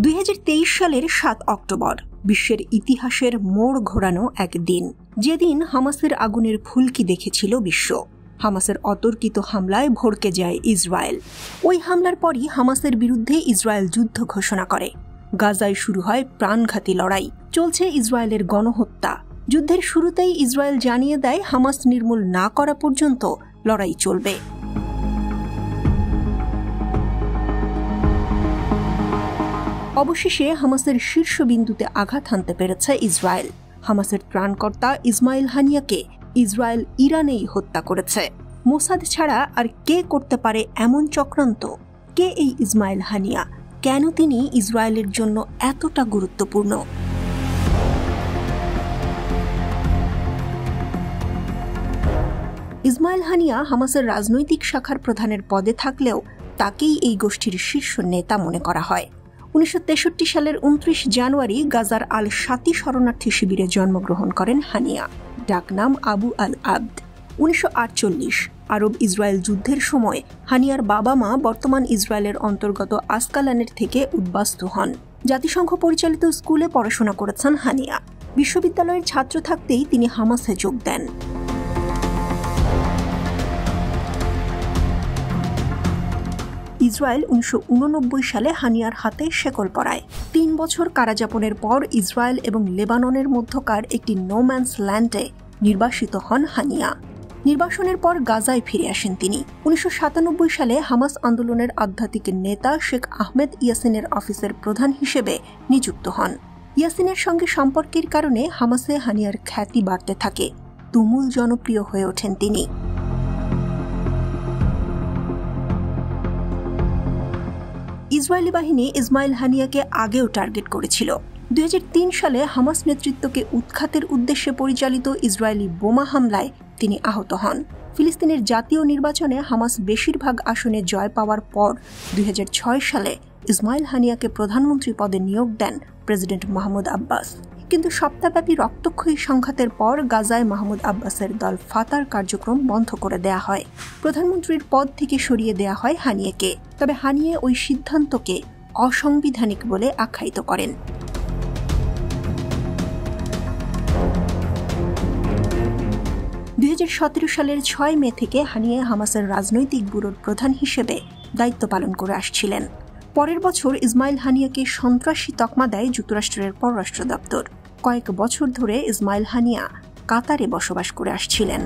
2023 সালের 7 অক্টোবর বিশ্বের ইতিহাসের মোড় ঘোরানো এক দিন, যেদিন হামাসের আগুনের ফুলকি দেখেছিল বিশ্ব। হামাসের অতর্কিত হামলায় ভড়কে যায় ইসরায়েল। ওই হামলার পরই হামাসের বিরুদ্ধে ইসরায়েল যুদ্ধ ঘোষণা করে। গাজায় শুরু হয় প্রাণঘাতী লড়াই, চলছে ইসরায়েলের গণহত্যা। যুদ্ধের শুরুতেই ইসরায়েল জানিয়ে দেয় হামাস নির্মূল না করা পর্যন্ত লড়াই চলবে। অবশেষে হামাসের শীর্ষবিন্দুতে আঘাত হানতে পেরেছে ইসরায়েল। হামাসের ত্রাণকর্তা ইসমাইল হানিয়াকে ইসরায়েল ইরানেই হত্যা করেছে। মোসাদ ছাড়া আর কে করতে পারে এমন চক্রান্ত? কে এই ইসমাইল হানিয়া? কেন তিনি ইসরায়েলের জন্য এতটা গুরুত্বপূর্ণ? ইসমাইল হানিয়া হামাসের রাজনৈতিক শাখার প্রধানের পদে থাকলেও তাকেই এই গোষ্ঠীর শীর্ষ নেতা মনে করা হয়। 1963 সালের 29 জানুয়ারি গাজার আল শাতি শরণার্থী শিবিরে জন্মগ্রহণ করেন হানিয়া। ডাকনাম আবু আল আবদ। 1948 আরব ইসরায়েল যুদ্ধের সময় হানিয়ার বাবা মা বর্তমান ইসরায়েলের অন্তর্গত আসকালানের থেকে উদ্বাস্তু হন। জাতিসংঘ পরিচালিত স্কুলে পড়াশোনা করেছেন হানিয়া। বিশ্ববিদ্যালয়ের ছাত্র থাকতেই তিনি হামাসে যোগ দেন। ইসরায়েল 1989 সালে হানিয়ার হাতে শেকল পরায়। 3 বছর কারাযাপনের পর ইসরায়েল এবং লেবাননের মধ্যকার একটি নোম্যান্স ল্যান্ডে নির্বাসিত হন হানিয়া। নির্বাসনের পর গাজায় ফিরে আসেন তিনি। 1997 সালে হামাস আন্দোলনের আধ্যাত্মিক নেতা শেখ আহমেদ ইয়াসিনের অফিসের প্রধান হিসেবে নিযুক্ত হন। ইয়াসিনের সঙ্গে সম্পর্কের কারণে হামাসে হানিয়ার খ্যাতি বাড়তে থাকে। তুমুল জনপ্রিয় হয়ে ওঠেন তিনি। ইসরায়েলি বাহিনী ইসমাইল হানিয়াকে আগেও টার্গেট করেছিল। 2003 সালে হামাস নেতৃত্বকে উৎখাতের উদ্দেশ্যে পরিচালিত ইসরায়েলি বোমা হামলায় তিনি আহত হন। ফিলিস্তিনের জাতীয় নির্বাচনে হামাস বেশিরভাগ আসনে জয় পাওয়ার পর 2006 সালে ইসমাইল হানিয়াকে প্রধানমন্ত্রী পদে নিয়োগ দেন প্রেসিডেন্ট মাহমুদ আব্বাস। কিন্তু সপ্তাহব্যাপী রক্তক্ষয়ী সংঘাতের পর গাজায় মাহমুদ আব্বাসের দল ফাতার কার্যক্রম বন্ধ করে দেয়া হয়। প্রধানমন্ত্রীর পদ থেকে সরিয়ে দেয়া হয় হানিয়াকে। তবে হানিয়া ওই সিদ্ধান্তকে অসাংবিধানিক বলে আখ্যায়িত করেন। 2017 সালের 6 মে থেকে হানিয়া হামাসের রাজনৈতিক ব্যুরোর প্রধান হিসেবে দায়িত্ব পালন করে আসছিলেন। পরের বছর ইসমাইল হানিয়াকে সন্ত্রাসী তকমা দেয় যুক্তরাষ্ট্রের পররাষ্ট্র দপ্তর। কয়েক বছর ধরে ইসমাইল হানিয়া কাতারে বসবাস করে আসছিলেন।